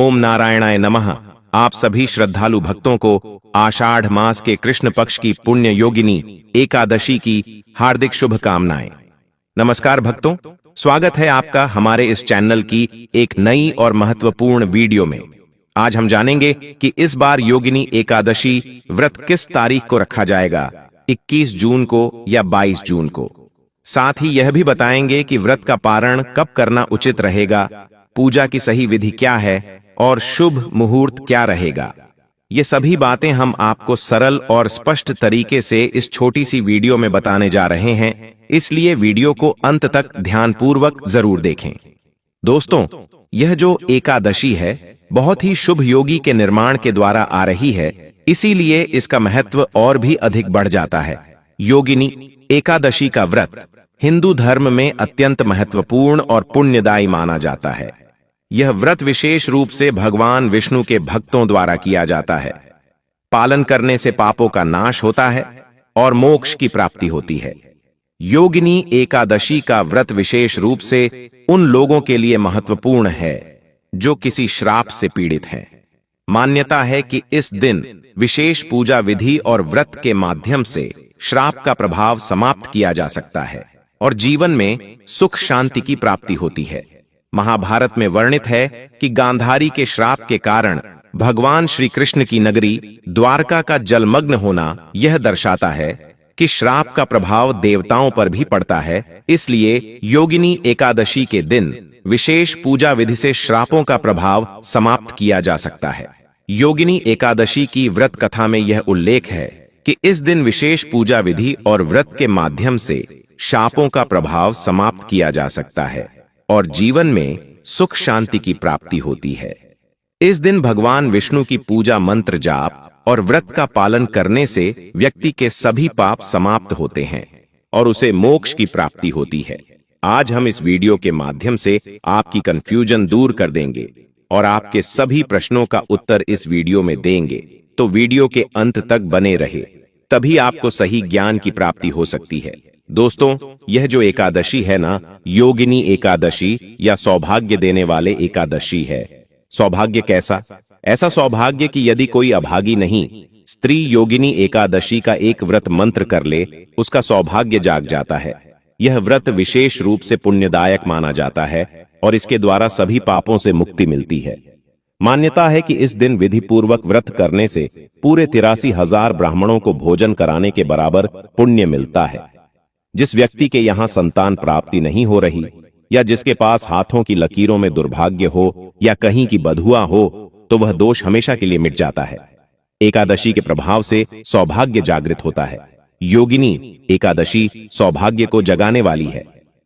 ओम नारायणाय नमः। आप सभी श्रद्धालु भक्तों को आषाढ़ मास के कृष्ण पक्ष की पुण्य योगिनी एकादशी की हार्दिक शुभकामनाएं। नमस्कार भक्तों, स्वागत है आपका हमारे इस चैनल की एक नई और महत्वपूर्ण वीडियो में। आज हम जानेंगे कि इस बार योगिनी एकादशी व्रत किस तारीख को रखा जाएगा, 21 जून को या 22 जून को। साथ ही यह भी बताएंगे कि व्रत का पारण कब करना उचित रहेगा, पूजा की सही विधि क्या है और शुभ मुहूर्त क्या रहेगा। ये सभी बातें हम आपको सरल और स्पष्ट तरीके से इस छोटी सी वीडियो में बताने जा रहे हैं, इसलिए वीडियो को अंत तक ध्यानपूर्वक जरूर देखें। दोस्तों, यह जो एकादशी है बहुत ही शुभ योगी के निर्माण के द्वारा आ रही है, इसीलिए इसका महत्व और भी अधिक बढ़ जाता है। योगिनी एकादशी का व्रत हिंदू धर्म में अत्यंत महत्वपूर्ण और पुण्यदायी माना जाता है। यह व्रत विशेष रूप से भगवान विष्णु के भक्तों द्वारा किया जाता है। पालन करने से पापों का नाश होता है और मोक्ष की प्राप्ति होती है। योगिनी एकादशी का व्रत विशेष रूप से उन लोगों के लिए महत्वपूर्ण है जो किसी श्राप से पीड़ित हैं। मान्यता है कि इस दिन विशेष पूजा विधि और व्रत के माध्यम से श्राप का प्रभाव समाप्त किया जा सकता है और जीवन में सुख शांति की प्राप्ति होती है। महाभारत में वर्णित है कि गांधारी के श्राप के कारण भगवान श्री कृष्ण की नगरी द्वारका का जलमग्न होना यह दर्शाता है कि श्राप का प्रभाव देवताओं पर भी पड़ता है। इसलिए योगिनी एकादशी के दिन विशेष पूजा विधि से श्रापों का प्रभाव समाप्त किया जा सकता है। योगिनी एकादशी की व्रत कथा में यह उल्लेख है कि इस दिन विशेष पूजा विधि और व्रत के माध्यम से शापों का प्रभाव समाप्त किया जा सकता है और जीवन में सुख शांति की प्राप्ति होती है। इस दिन भगवान विष्णु की पूजा, मंत्र जाप और व्रत का पालन करने से व्यक्ति के सभी पाप समाप्त होते हैं और उसे मोक्ष की प्राप्ति होती है। आज हम इस वीडियो के माध्यम से आपकी कंफ्यूजन दूर कर देंगे और आपके सभी प्रश्नों का उत्तर इस वीडियो में देंगे, तो वीडियो के अंत तक बने रहे, तभी आपको सही ज्ञान की प्राप्ति हो सकती है। दोस्तों, यह जो एकादशी है ना, योगिनी एकादशी या सौभाग्य देने वाले एकादशी है। सौभाग्य कैसा? ऐसा सौभाग्य कि यदि कोई अभागी नहीं स्त्री योगिनी एकादशी का एक व्रत मंत्र कर ले, उसका सौभाग्य जाग जाता है। यह व्रत विशेष रूप से पुण्यदायक माना जाता है और इसके द्वारा सभी पापों से मुक्ति मिलती है। मान्यता है कि इस दिन विधि पूर्वक व्रत करने से पूरे 83,000 ब्राह्मणों को भोजन कराने के बराबर पुण्य मिलता है। जिस व्यक्ति के यहाँ संतान प्राप्ति नहीं हो रही या जिसके पास हाथों की लकीरों में दुर्भाग्य हो या कहीं की बधुआ हो, तो वह दोष हमेशा के लिए मिट जाता है। एकादशी के प्रभाव से सौभाग्य जागृत होता है। योगिनी एकादशी सौभाग्य को जगाने वाली है,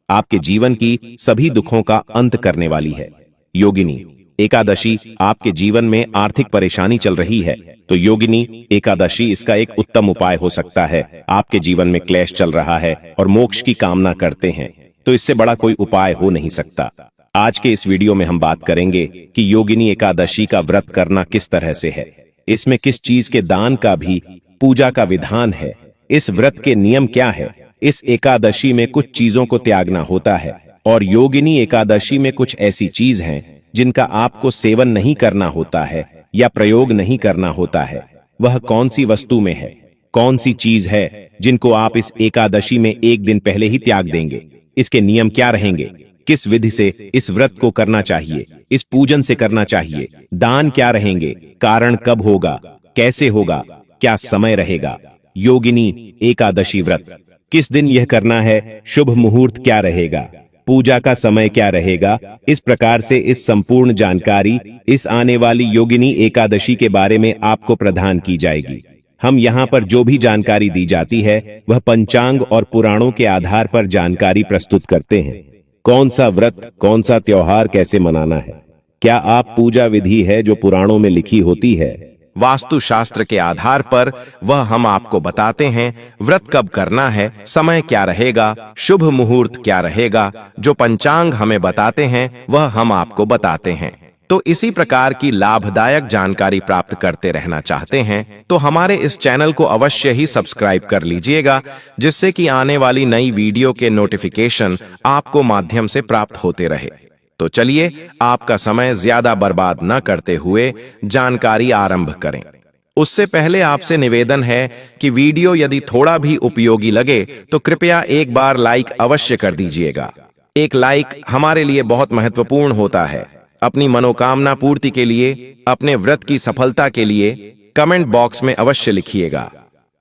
आपके जीवन की सभी दुखों का अंत करने वाली है। योगिनी एकादशी आपके जीवन में आर्थिक परेशानी चल रही है, तो योगिनी एकादशी इसका एक उत्तम उपाय हो सकता है। आपके जीवन में क्लेश चल रहा है और मोक्ष की कामना करते हैं, तो इससे बड़ा कोई उपाय हो नहीं सकता। आज के इस वीडियो में हम बात करेंगे कि योगिनी एकादशी का व्रत करना किस तरह से है, इसमें किस चीज के दान का भी पूजा का विधान है, इस व्रत के नियम क्या है, इस एकादशी में कुछ चीजों को त्यागना होता है और योगिनी एकादशी में कुछ ऐसी चीज हैं जिनका आपको सेवन नहीं करना होता है या प्रयोग नहीं करना होता है। वह कौन सी वस्तु में है, कौन सी चीज है जिनको आप इस एकादशी में एक दिन पहले ही त्याग देंगे, इसके नियम क्या रहेंगे, किस विधि से इस व्रत को करना चाहिए, इस पूजन से करना चाहिए, दान क्या रहेंगे, कारण कब होगा, कैसे होगा, क्या समय रहेगा। योगिनी एकादशी व्रत किस दिन यह करना है, शुभ मुहूर्त क्या रहेगा, पूजा का समय क्या रहेगा, इस प्रकार से इस संपूर्ण जानकारी इस आने वाली योगिनी एकादशी के बारे में आपको प्रदान की जाएगी। हम यहाँ पर जो भी जानकारी दी जाती है वह पंचांग और पुराणों के आधार पर जानकारी प्रस्तुत करते हैं। कौन सा व्रत, कौन सा त्योहार कैसे मनाना है, क्या आप पूजा विधि है जो पुराणों में लिखी होती है, वास्तु शास्त्र के आधार पर वह हम आपको बताते हैं। व्रत कब करना है, समय क्या रहेगा, शुभ मुहूर्त क्या रहेगा, जो पंचांग हमें बताते हैं वह हम आपको बताते हैं। तो इसी प्रकार की लाभदायक जानकारी प्राप्त करते रहना चाहते हैं तो हमारे इस चैनल को अवश्य ही सब्सक्राइब कर लीजिएगा, जिससे कि आने वाली नई वीडियो के नोटिफिकेशन आपको माध्यम से प्राप्त होते रहे। तो चलिए आपका समय ज्यादा बर्बाद न करते हुए जानकारी आरंभ करें। उससे पहले आपसे निवेदन है कि वीडियो यदि थोड़ा भी उपयोगी लगे तो कृपया एक बार लाइक अवश्य कर दीजिएगा। एक लाइक हमारे लिए बहुत महत्वपूर्ण होता है। अपनी मनोकामना पूर्ति के लिए, अपने व्रत की सफलता के लिए कमेंट बॉक्स में अवश्य लिखिएगा।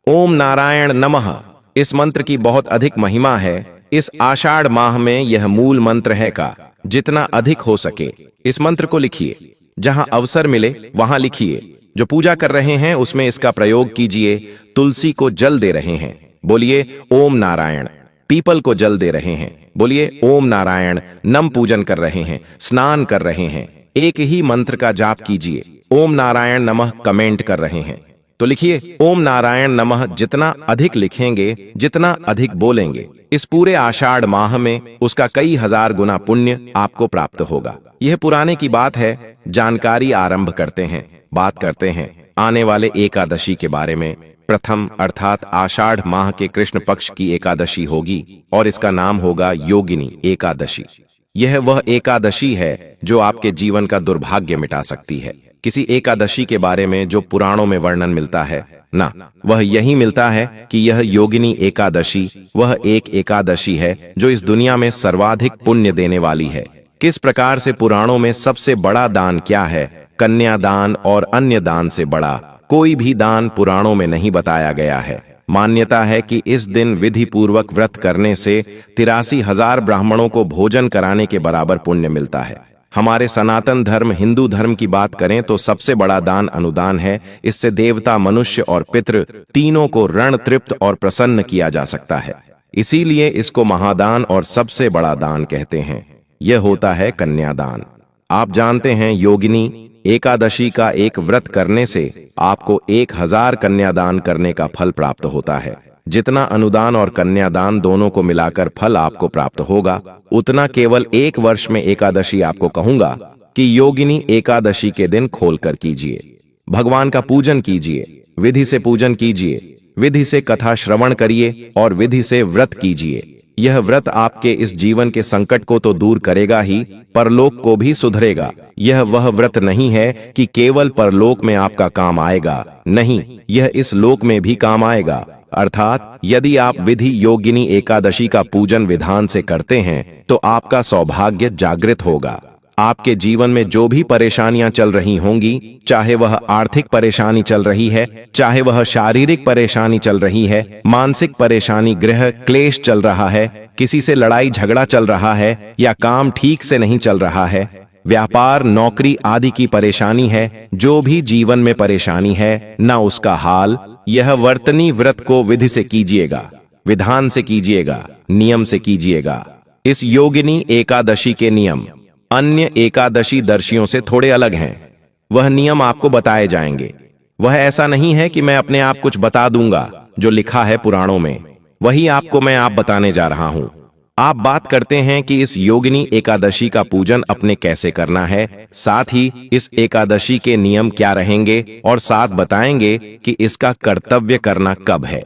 ओम नारायण नमः। इस मंत्र की बहुत अधिक महिमा है। इस आषाढ़ माह में यह मूल मंत्र है का जितना अधिक हो सके इस मंत्र को लिखिए। जहां अवसर मिले वहां लिखिए। जो पूजा कर रहे हैं उसमें इसका प्रयोग कीजिए। तुलसी को जल दे रहे हैं, बोलिए ओम नारायण। पीपल को जल दे रहे हैं, बोलिए ओम नारायण। नम पूजन कर रहे हैं, स्नान कर रहे हैं, एक ही मंत्र का जाप कीजिए। ओम नारायण नमः कमेंट कर रहे हैं तो लिखिए ओम नारायण नमः। जितना अधिक लिखेंगे, जितना अधिक बोलेंगे, इस पूरे आषाढ़ माह में उसका कई हजार गुना पुण्य आपको प्राप्त होगा। यह पुराने की बात है। जानकारी आरंभ करते हैं। बात करते हैं आने वाले एकादशी के बारे में। प्रथम अर्थात आषाढ़ माह के कृष्ण पक्ष की एकादशी होगी और इसका नाम होगा योगिनी एकादशी। यह वह एकादशी है जो आपके जीवन का दुर्भाग्य मिटा सकती है। किसी एकादशी के बारे में जो पुराणों में वर्णन मिलता है ना, वह यही मिलता है कि यह योगिनी एकादशी वह एक एकादशी है जो इस दुनिया में सर्वाधिक पुण्य देने वाली है। किस प्रकार से पुराणों में सबसे बड़ा दान क्या है, कन्यादान और अन्य दान से बड़ा कोई भी दान पुराणों में नहीं बताया गया है। मान्यता है कि इस दिन विधि पूर्वक व्रत करने से 83,000 ब्राह्मणों को भोजन कराने के बराबर पुण्य मिलता है। हमारे सनातन धर्म हिंदू धर्म की बात करें तो सबसे बड़ा दान अनुदान है। इससे देवता, मनुष्य और पितृ तीनों को ऋण तृप्त और प्रसन्न किया जा सकता है। इसीलिए इसको महादान और सबसे बड़ा दान कहते हैं। यह होता है कन्यादान। आप जानते हैं योगिनी एकादशी का एक व्रत करने से आपको 1000 कन्यादान करने का फल प्राप्त होता है। जितना अनुदान और कन्यादान दोनों को मिलाकर फल आपको प्राप्त होगा, उतना केवल एक वर्ष में एकादशी आपको कहूंगा कि योगिनी एकादशी के दिन खोलकर कीजिए। भगवान का पूजन कीजिए, विधि से पूजन कीजिए, विधि से कथा श्रवण करिए और विधि से व्रत कीजिए। यह व्रत आपके इस जीवन के संकट को तो दूर करेगा ही, परलोक को भी सुधरेगा। यह वह व्रत नहीं है कि केवल परलोक में आपका काम आएगा, नहीं, यह इस लोक में भी काम आएगा। अर्थात यदि आप विधि योगिनी एकादशी का पूजन विधान से करते हैं तो आपका सौभाग्य जागृत होगा। आपके जीवन में जो भी परेशानियां चल रही होंगी, चाहे वह आर्थिक परेशानी चल रही है, चाहे वह शारीरिक परेशानी चल रही है, मानसिक परेशानी, गृह क्लेश चल रहा है, किसी से लड़ाई झगड़ा चल रहा है या काम ठीक से नहीं चल रहा है, व्यापार, नौकरी आदि की परेशानी है, जो भी जीवन में परेशानी है ना उसका हाल, यह वर्तनी व्रत को विधि से कीजिएगा, विधान से कीजिएगा, नियम से कीजिएगा। इस योगिनी एकादशी के नियम अन्य एकादशी दर्शियों से थोड़े अलग हैं। वह नियम आपको बताए जाएंगे। वह ऐसा नहीं है कि मैं अपने आप कुछ बता दूंगा जो लिखा है पुराणों में, वही आपको मैं आप बताने जा रहा हूं। आप बात करते हैं कि इस योगिनी एकादशी का पूजन अपने कैसे करना है, साथ ही इस एकादशी के नियम क्या रहेंगे और साथ बताएंगे कि इसका कर्तव्य करना कब है।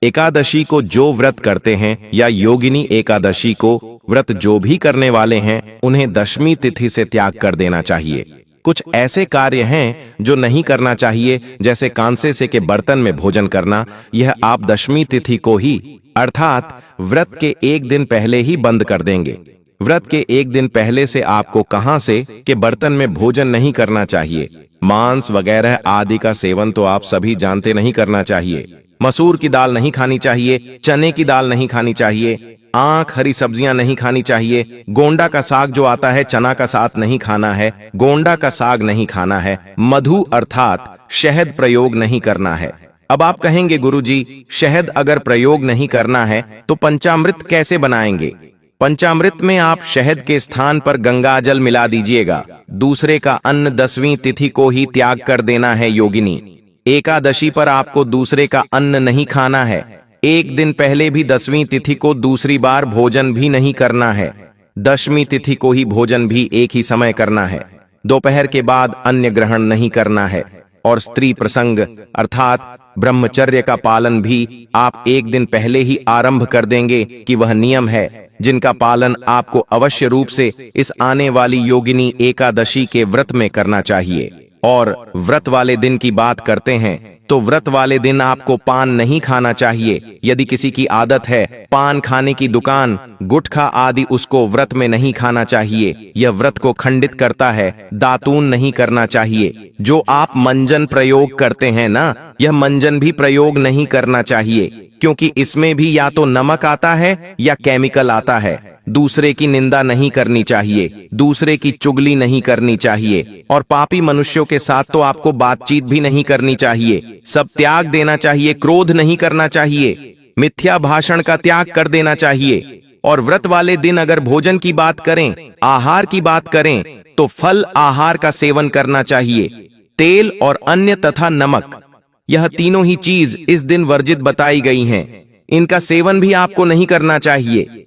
एकादशी को जो व्रत करते हैं या योगिनी एकादशी को व्रत जो भी करने वाले हैं, उन्हें दशमी तिथि से त्याग कर देना चाहिए। कुछ ऐसे कार्य हैं जो नहीं करना चाहिए, जैसे कांसे से के बर्तन में भोजन करना। यह आप दशमी तिथि को ही अर्थात व्रत के एक दिन पहले ही बंद कर देंगे। व्रत के एक दिन पहले से आपको कहां से के बर्तन में भोजन नहीं करना चाहिए। मांस वगैरह आदि का सेवन तो आप सभी जानते नहीं करना चाहिए। मसूर की दाल नहीं खानी चाहिए, चने की दाल नहीं खानी चाहिए, आंख हरी सब्जियां नहीं खानी चाहिए, गोंडा का साग जो आता है चना का साथ नहीं खाना है, गोंडा का साग नहीं खाना है, मधु अर्थात शहद प्रयोग नहीं करना है। अब आप कहेंगे गुरुजी, शहद अगर प्रयोग नहीं करना है तो पंचामृत कैसे बनाएंगे? पंचामृत में आप शहद के स्थान पर गंगा जल मिला दीजिएगा। दूसरे का अन्न 10वीं तिथि को ही त्याग कर देना है। योगिनी एकादशी पर आपको दूसरे का अन्न नहीं खाना है। एक दिन पहले भी 10वीं तिथि को दूसरी बार भोजन भी नहीं करना है। 10वीं तिथि को ही भोजन भी एक ही समय करना है। दोपहर के बाद अन्न ग्रहण नहीं करना है। और स्त्री प्रसंग अर्थात ब्रह्मचर्य का पालन भी आप एक दिन पहले ही आरंभ कर देंगे कि वह नियम है जिनका पालन आपको अवश्य रूप से इस आने वाली योगिनी एकादशी के व्रत में करना चाहिए। और व्रत वाले दिन की बात करते हैं तो व्रत वाले दिन आपको पान नहीं खाना चाहिए। यदि किसी की आदत है पान खाने की, दुकान, गुटखा आदि, उसको व्रत में नहीं खाना चाहिए। यह व्रत को खंडित करता है। दातून नहीं करना चाहिए। जो आप मंजन प्रयोग करते हैं ना, यह मंजन भी प्रयोग नहीं करना चाहिए, क्योंकि इसमें भी या तो नमक आता है या केमिकल आता है। दूसरे की निंदा नहीं करनी चाहिए, दूसरे की चुगली नहीं करनी चाहिए, और पापी मनुष्यों के साथ तो आपको बातचीत भी नहीं करनी चाहिए। सब त्याग देना चाहिए। क्रोध नहीं करना चाहिए। मिथ्या भाषण का त्याग कर देना चाहिए। और व्रत वाले दिन अगर भोजन की बात करें, आहार की बात करें, तो फल आहार का सेवन करना चाहिए। तेल और अन्य तथा नमक, यह तीनों ही चीज इस दिन वर्जित बताई गई हैं। इनका सेवन भी आपको नहीं करना चाहिए।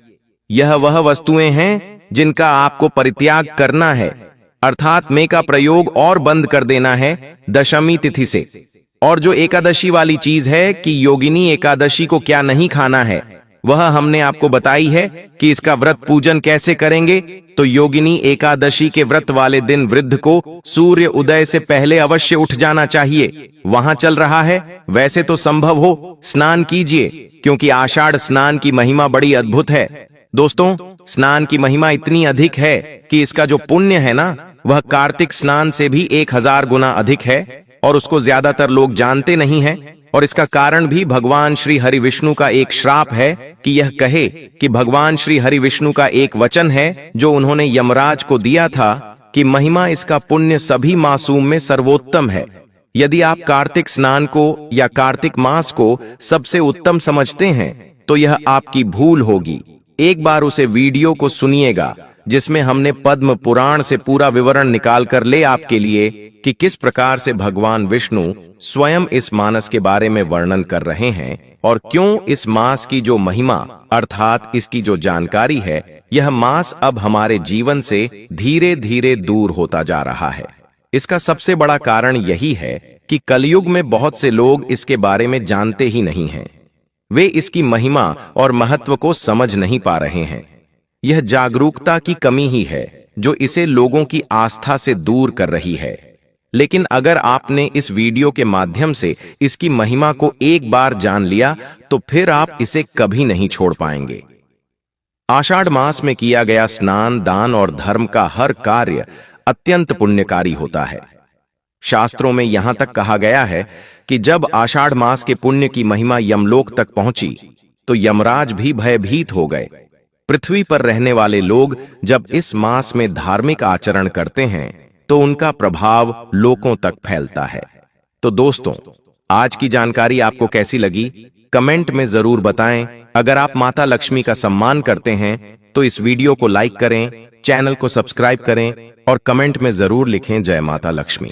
यह वह वस्तुएं हैं जिनका आपको परित्याग करना है, अर्थात में का प्रयोग और बंद कर देना है दशमी तिथि से। और जो एकादशी वाली चीज है कि योगिनी एकादशी को क्या नहीं खाना है, वह हमने आपको बताई है कि इसका व्रत पूजन कैसे करेंगे। तो योगिनी एकादशी के व्रत वाले दिन वृद्ध को सूर्य उदय से पहले अवश्य उठ जाना चाहिए। वहां चल रहा है, वैसे तो संभव हो स्नान कीजिए, क्योंकि आषाढ़ स्नान की महिमा बड़ी अद्भुत है। दोस्तों, स्नान की महिमा इतनी अधिक है कि इसका जो पुण्य है ना, वह कार्तिक स्नान से भी 1000 गुना अधिक है, और उसको ज्यादातर लोग जानते नहीं हैं। और इसका कारण भी भगवान श्री हरि विष्णु का एक श्राप है कि यह कहे कि भगवान श्री हरि विष्णु का एक वचन है जो उन्होंने यमराज को दिया था कि महिमा इसका पुण्य सभी मासूम में सर्वोत्तम है। यदि आप कार्तिक स्नान को या कार्तिक मास को सबसे उत्तम समझते हैं तो यह आपकी भूल होगी। एक बार उसे वीडियो को सुनिएगा जिसमें हमने पद्म पुराण से पूरा विवरण निकाल कर ले आपके लिए कि किस प्रकार से भगवान विष्णु स्वयं इस मानस के बारे में वर्णन कर रहे हैं, और क्यों इस मास की जो महिमा अर्थात इसकी जो जानकारी है, यह मास अब हमारे जीवन से धीरे धीरे दूर होता जा रहा है। इसका सबसे बड़ा कारण यही है कि कलयुग में बहुत से लोग इसके बारे में जानते ही नहीं हैं। वे इसकी महिमा और महत्व को समझ नहीं पा रहे हैं। यह जागरूकता की कमी ही है जो इसे लोगों की आस्था से दूर कर रही है। लेकिन अगर आपने इस वीडियो के माध्यम से इसकी महिमा को एक बार जान लिया तो फिर आप इसे कभी नहीं छोड़ पाएंगे। आषाढ़ मास में किया गया स्नान, दान और धर्म का हर कार्य अत्यंत पुण्यकारी होता है। शास्त्रों में यहां तक कहा गया है कि जब आषाढ़ मास के पुण्य की महिमा यमलोक तक पहुंची तो यमराज भी भयभीत हो गए। पृथ्वी पर रहने वाले लोग जब इस मास में धार्मिक आचरण करते हैं तो उनका प्रभाव लोगों तक फैलता है। तो दोस्तों, आज की जानकारी आपको कैसी लगी कमेंट में जरूर बताएं। अगर आप माता लक्ष्मी का सम्मान करते हैं तो इस वीडियो को लाइक करें, चैनल को सब्सक्राइब करें और कमेंट में जरूर लिखें जय माता लक्ष्मी।